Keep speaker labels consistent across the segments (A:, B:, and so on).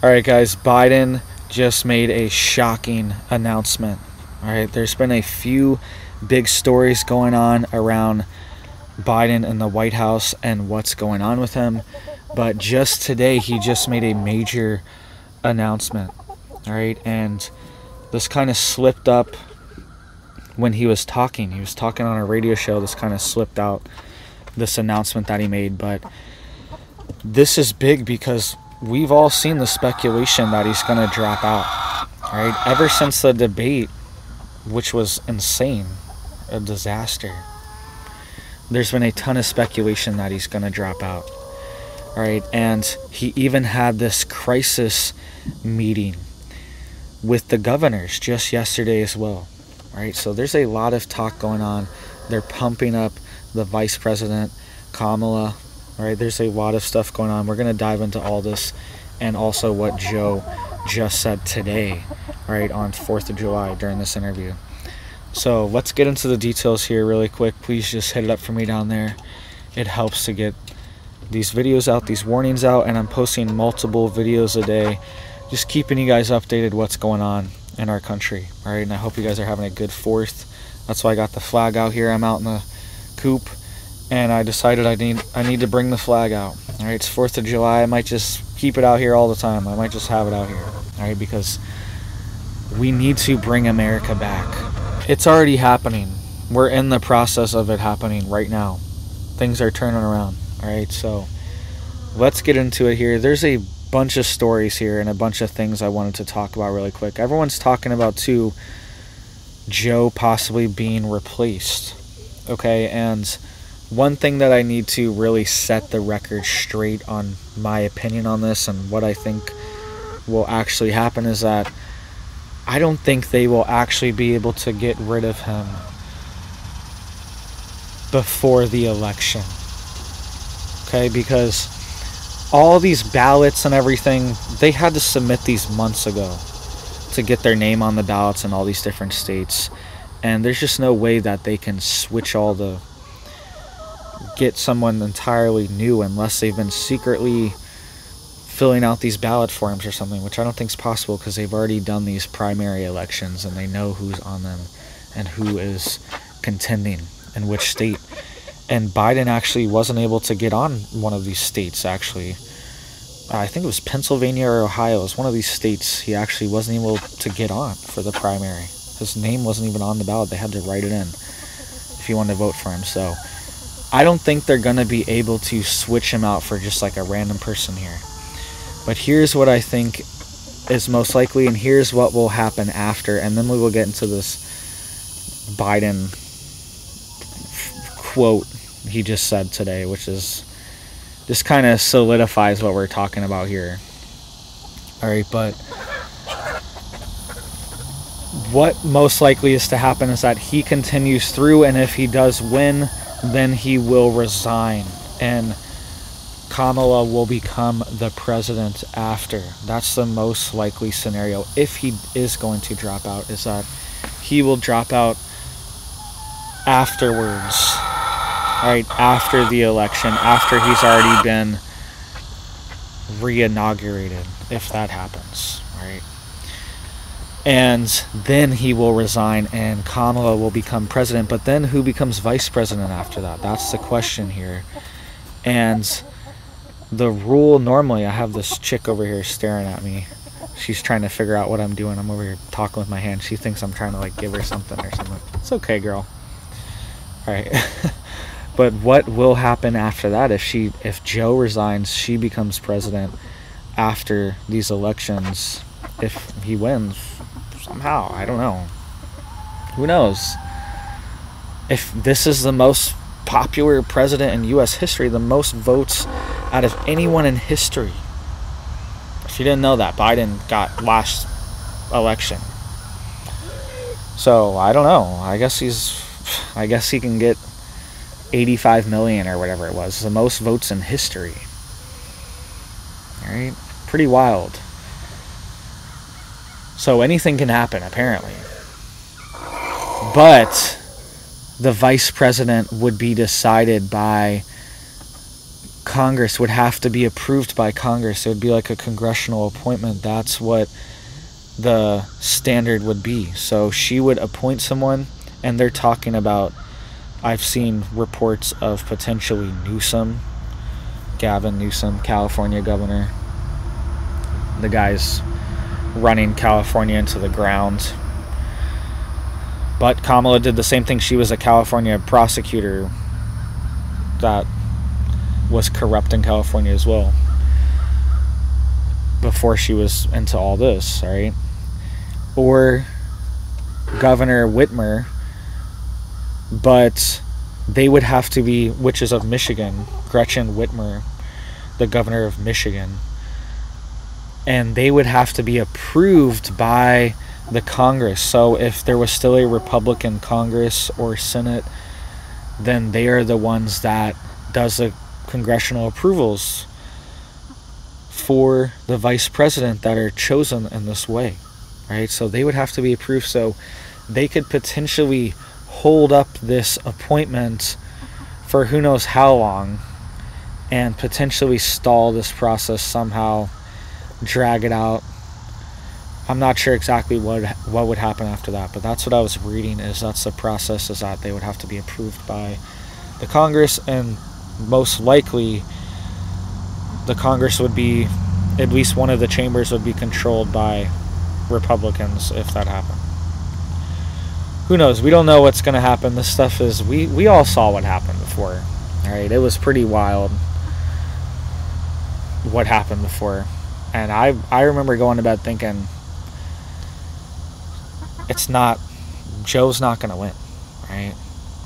A: All right, guys, Biden just made a shocking announcement. All right, there's been a few big stories going on around Biden in the White House and what's going on with him. But just today, he just made a major announcement. All right, and this kind of slipped up when he was talking. He was talking on a radio show. This kind of slipped out, this announcement that he made. But this is big because we've all seen the speculation that he's going to drop out. All right, ever since the debate, which was insane, a disaster, there's been a ton of speculation that he's going to drop out. All right, and he even had this crisis meeting with the governors just yesterday as well. All right, so there's a lot of talk going on. They're pumping up the vice president, Kamala. All right, there's a lot of stuff going on. We're going to dive into all this and also what Joe just said today, all right, on 4th of July during this interview. So let's get into the details here really quick. Please just hit it up for me down there. It helps to get these videos out, these warnings out, and I'm posting multiple videos a day, just keeping you guys updated what's going on in our country, all right? And I hope you guys are having a good 4th. That's why I got the flag out here. I'm out in the coop, and I decided I need to bring the flag out. All right, it's 4th of July. I might just keep it out here all the time. I might just have it out here, all right, because we need to bring America back. It's already happening. We're in the process of it happening right now. Things are turning around, all right? So let's get into it here. There's a bunch of stories here and a bunch of things I wanted to talk about really quick. Everyone's talking about, too, Joe possibly being replaced, okay? And one thing that I need to really set the record straight on my opinion on this and what I think will actually happen is that I don't think they will actually be able to get rid of him before the election, okay? Because all these ballots and everything, they had to submit these months ago to get their name on the ballots in all these different states. And there's just no way that they can switch get someone entirely new unless they've been secretly filling out these ballot forms or something, which I don't think is possible because they've already done these primary elections and they know who's on them and who is contending in which state. And Biden actually wasn't able to get on one of these states, actually. I think it was Pennsylvania or Ohio. It was one of these states he actually wasn't able to get on for the primary. His name wasn't even on the ballot. They had to write it in if you wanted to vote for him. So I don't think they're going to be able to switch him out for just like a random person here. But here's what I think is most likely, and here's what will happen after, and then we will get into this Biden quote he just said today, which is just kind of solidifies what we're talking about here. All right, but what most likely is to happen is that he continues through, and if he does win, then he will resign, and Kamala will become the president after. That's the most likely scenario. If he is going to drop out, is that he will drop out afterwards, right, after the election, after he's already been re-inaugurated, if that happens, right? And then he will resign and Kamala will become president. But then who becomes vice president after that? That's the question here. And the rule normally, I have this chick over here staring at me. She's trying to figure out what I'm doing. I'm over here talking with my hand. She thinks I'm trying to like give her something or something. It's okay, girl. All right. But what will happen after that? If Joe resigns, she becomes president after these elections. If he wins somehow, I don't know. Who knows? If this is the most popular president in U.S. history, the most votes out of anyone in history. If you didn't know that, Biden got last election. So I don't know. I guess he can get 85 million or whatever it was. The most votes in history. All right, pretty wild. So anything can happen, apparently. But the vice president would be decided by Congress would have to be approved by Congress. It would be like a congressional appointment. That's what the standard would be. So she would appoint someone, and they're talking about, I've seen reports of potentially Newsom, Gavin Newsom, California governor. The guy's running California into the ground. But Kamala did the same thing. She was a California prosecutor that was corrupt in California as well before she was into all this, right? Or Governor Whitmer, but they would have to be, which is of Michigan, Gretchen Whitmer, the governor of Michigan, and they would have to be approved by the Congress. So if there was still a Republican Congress or Senate, then they are the ones that does the congressional approvals for the vice president that are chosen in this way, right? So they would have to be approved, so they could potentially hold up this appointment for who knows how long and potentially stall this process somehow, drag it out. I'm not sure exactly what would happen after that, but that's what I was reading, is that's the process, is that they would have to be approved by the Congress, and most likely the Congress would be, at least one of the chambers would be controlled by Republicans if that happened. Who knows? We don't know what's going to happen. This stuff is, we all saw what happened before, right? It was pretty wild what happened before. And I remember going to bed thinking, Joe's not going to win, right?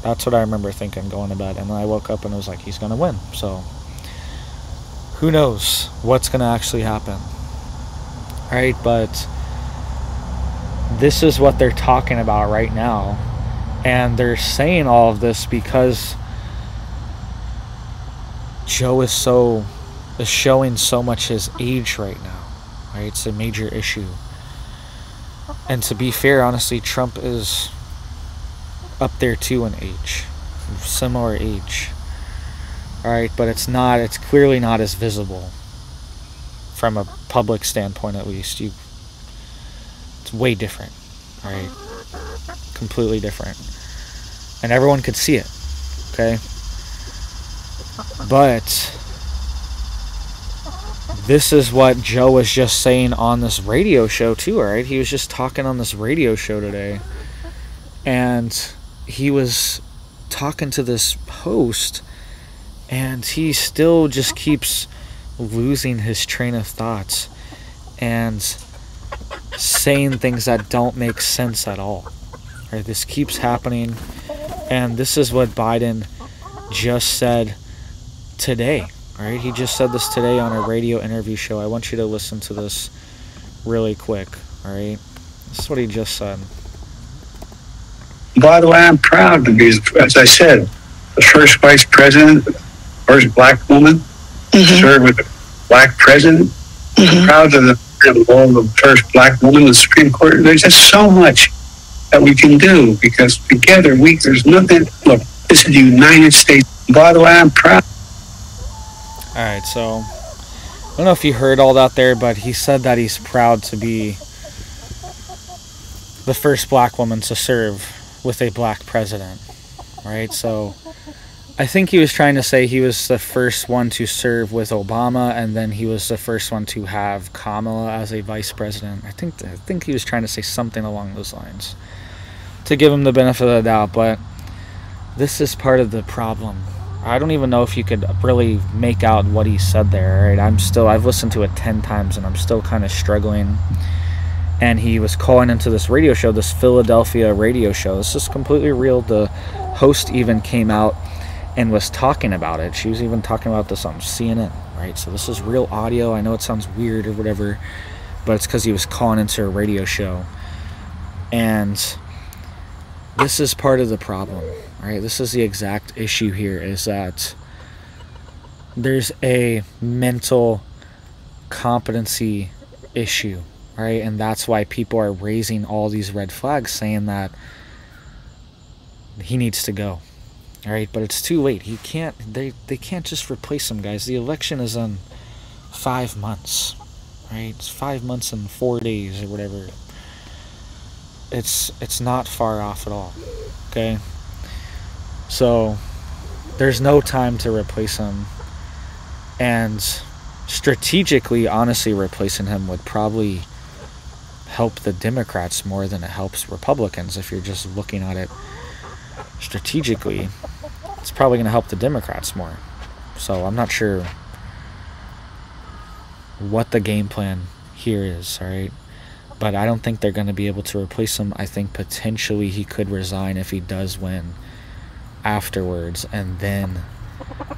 A: That's what I remember thinking going to bed. And then I woke up and it was like, he's going to win. So who knows what's going to actually happen, right? But this is what they're talking about right now. And they're saying all of this because Joe is showing so much his age right now, right? It's a major issue. And to be fair, honestly, Trump is up there too in age, similar age. All right, but it's clearly not as visible from a public standpoint, at least. It's way different, all right? Completely different. And everyone could see it, okay? But this is what Joe was just saying on this radio show too, all right? He was just talking on this radio show today, and he was talking to this host, and he still just keeps losing his train of thoughts and saying things that don't make sense at all. Right? This keeps happening, and this is what Biden just said today. All right, he just said this today on a radio interview show. I want you to listen to this really quick. All right, this is what he just said.
B: By the way, I'm proud to be, as I said, the first vice president, first black woman to serve with a black president. I'm proud of the role of the first black woman in the Supreme Court. There's just so much that we can do, because together there's nothing. Look, this is the United States. By the way, I'm proud.
A: All right, so I don't know if you heard all that there, but he said that he's proud to be the first black woman to serve with a black president, right? So I think he was trying to say he was the first one to serve with Obama, and then he was the first one to have Kamala as a vice president. I think he was trying to say something along those lines to give him the benefit of the doubt, but this is part of the problem. I don't even know if you could really make out what he said there, right? I've listened to it 10 times, and I'm still kind of struggling. And he was calling into this radio show, this Philadelphia radio show. This is completely real. The host even came out and was talking about it. She was even talking about this on CNN, right? So this is real audio. I know it sounds weird or whatever, but it's because he was calling into a radio show. And this is part of the problem, right? This is the exact issue here, is that there's a mental competency issue, right? And that's why people are raising all these red flags, saying that he needs to go. All right, but it's too late. They can't just replace him, guys. The election is in 5 months, right? It's 5 months and 4 days or whatever. It's not far off at all, okay? So there's no time to replace him, and strategically, honestly, replacing him would probably help the Democrats more than it helps Republicans. If you're just looking at it strategically, it's probably going to help the Democrats more. So I'm not sure what the game plan here is, all right? But I don't think they're going to be able to replace him. I think potentially he could resign if he does win afterwards, and then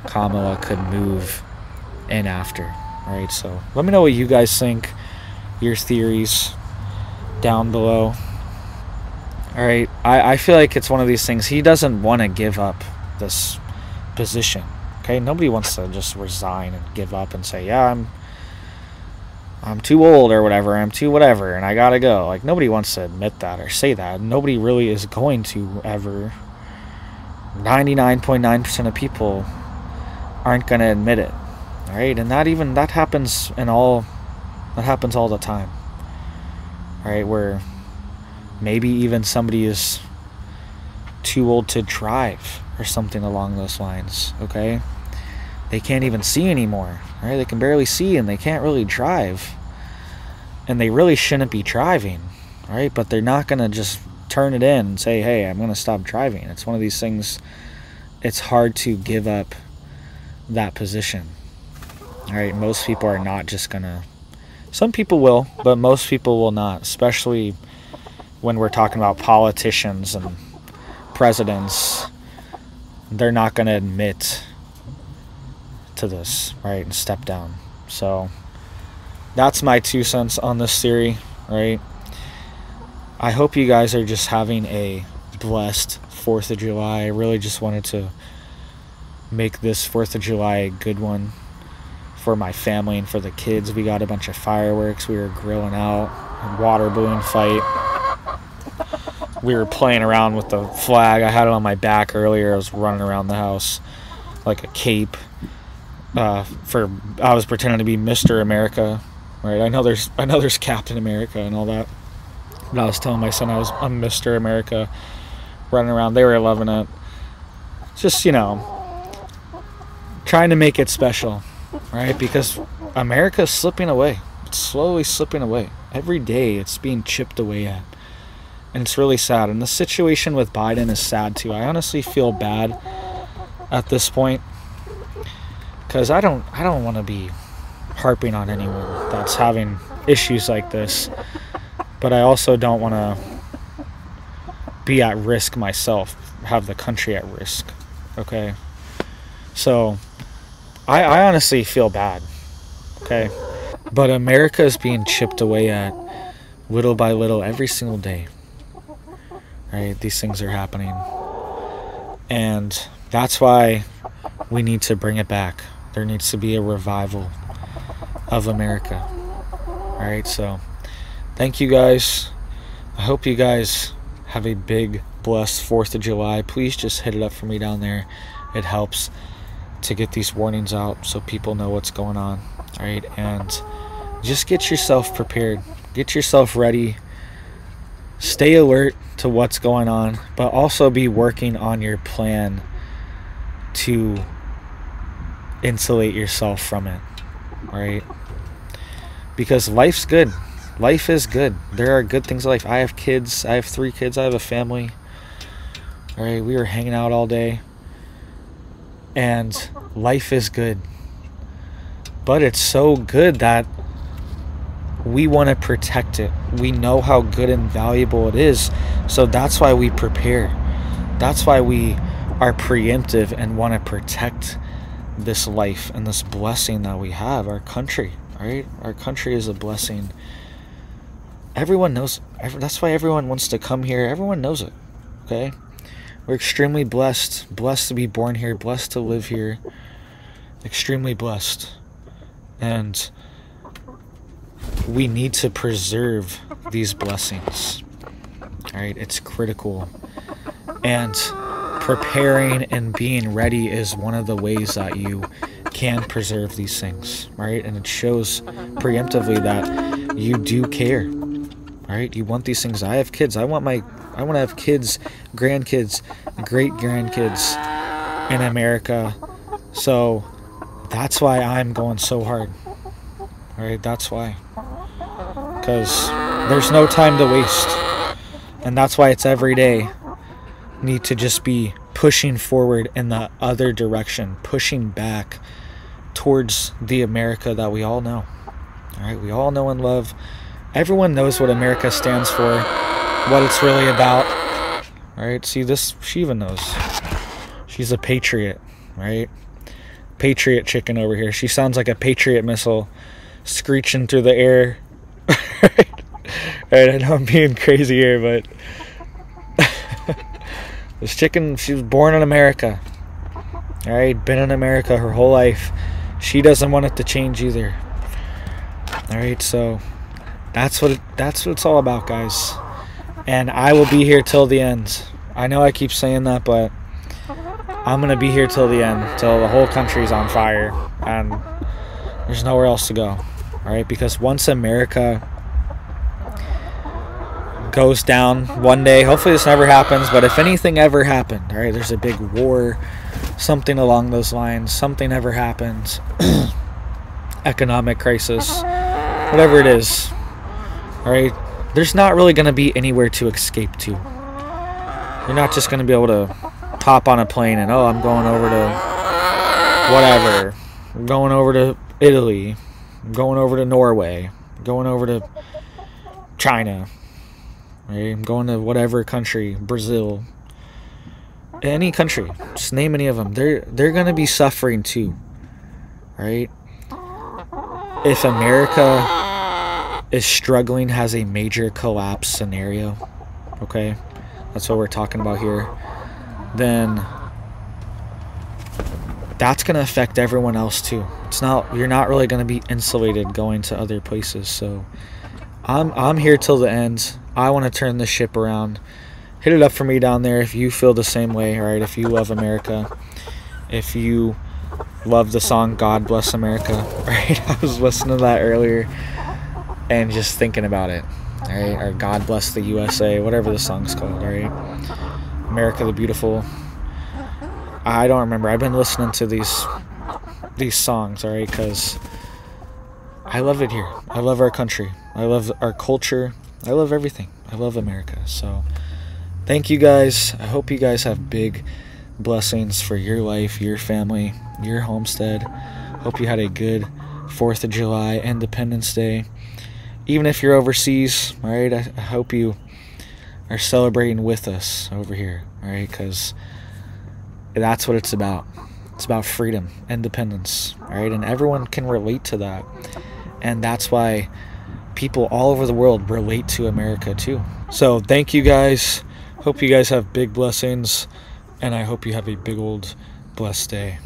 A: Kamala could move in after. All right, so let me know what you guys think, your theories down below. All right, I feel like it's one of these things. He doesn't want to give up this position, okay? Nobody wants to just resign and give up and say, yeah, I'm too old or whatever, I'm too whatever, and I gotta go. Like, nobody wants to admit that or say that. Nobody really is going to ever. 99.9% of people aren't going to admit it, all right? And that happens all the time, all right? Where maybe even somebody is too old to drive or something along those lines, okay? They can't even see anymore, right? They can barely see and they can't really drive. And they really shouldn't be driving, right? But they're not going to just turn it in and say, hey, I'm going to stop driving. It's one of these things, it's hard to give up that position, all right? Most people are not just going to, some people will, but most people will not, especially when we're talking about politicians and presidents. They're not going to admit to this, right, and step down. So that's my 2 cents on this theory, right? I hope you guys are just having a blessed 4th of July. I really just wanted to make this 4th of July a good one for my family and for the kids. We got a bunch of fireworks. We were grilling out, a water balloon fight. We were playing around with the flag. I had it on my back earlier. I was running around the house like a cape. I was pretending to be Mr. America, right? I know there's Captain America and all that. But I was telling my son I'm Mr. America, running around. They were loving it. Just, trying to make it special, right? Because America's slipping away. It's slowly slipping away. Every day it's being chipped away at. And it's really sad. And the situation with Biden is sad too. I honestly feel bad at this point, because I don't want to be harping on anyone that's having issues like this. But I also don't want to be at risk myself, have the country at risk, okay? So, I honestly feel bad, okay? But America is being chipped away at little by little every single day, right? These things are happening. And that's why we need to bring it back. There needs to be a revival of America, all right? So, thank you guys. I hope you guys have a big, blessed 4th of July. Please just hit it up for me down there. It helps to get these warnings out so people know what's going on. All right, and just get yourself prepared. Get yourself ready. Stay alert to what's going on, but also be working on your plan to insulate yourself from it. All right? Because life's good. Life is good. There are good things in life. I have kids. I have 3 kids. I have a family. All right, we were hanging out all day. And life is good. But it's so good that we want to protect it. We know how good and valuable it is. So that's why we prepare. That's why we are preemptive and want to protect this life and this blessing that we have, our country, right? Our country is a blessing. Everyone knows it. That's why everyone wants to come here. Everyone knows it, okay? We're extremely blessed. Blessed to be born here. Blessed to live here. Extremely blessed. And we need to preserve these blessings. All right? It's critical. And preparing and being ready is one of the ways that you can preserve these things, right? And it shows preemptively that you do care, right? You want these things. I have kids. I want to have kids, grandkids, great grandkids in America. So that's why I'm going so hard, right? That's why, because there's no time to waste, and that's why it's every day need to just be pushing forward in the other direction, pushing back towards the America that we all know. All right, we all know and love. Everyone knows what America stands for, what it's really about. All right, see this, she even knows. She's a patriot, right? Patriot chicken over here. She sounds like a Patriot missile screeching through the air. Right, I know I'm being crazy here, but this chicken, she was born in America. All right, been in America her whole life. She doesn't want it to change either. All right, so that's what it's all about, guys. And I will be here till the end. I know I keep saying that, but I'm gonna be here till the end, till the whole country's on fire and there's nowhere else to go. All right, because once America goes down one day, hopefully this never happens, but if anything ever happened, all right, there's a big war, something along those lines, something ever happens, economic crisis, whatever it is, all right, there's not really going to be anywhere to escape to. You're not just going to be able to hop on a plane and, oh, I'm going over to whatever, I'm going over to Italy, I'm going over to Norway, I'm going over to China, right? I'm going to whatever country, Brazil, any country, just name any of them. They're going to be suffering too, right? If America is struggling, has a major collapse scenario, okay, that's what we're talking about here, then that's going to affect everyone else too. You're not really going to be insulated going to other places. So I'm here till the end. I want to turn this ship around. Hit it up for me down there if you feel the same way, all right? If you love America, if you love the song God Bless America, right? I was listening to that earlier and just thinking about it, all right? Or God Bless the USA, whatever the song's called, all right? America the Beautiful. I don't remember. I've been listening to these songs, all right? Because I love it here. I love our country. I love our culture. I love everything. I love America. So thank you guys. I hope you guys have big blessings for your life, your family, your homestead. Hope you had a good 4th of July, Independence Day. Even if you're overseas, all right, I hope you are celebrating with us over here, all right, because that's what it's about. It's about freedom, independence, all right, and everyone can relate to that. And that's why people all over the world relate to America too. So thank you guys. Hope you guys have big blessings, and I hope you have a big old blessed day.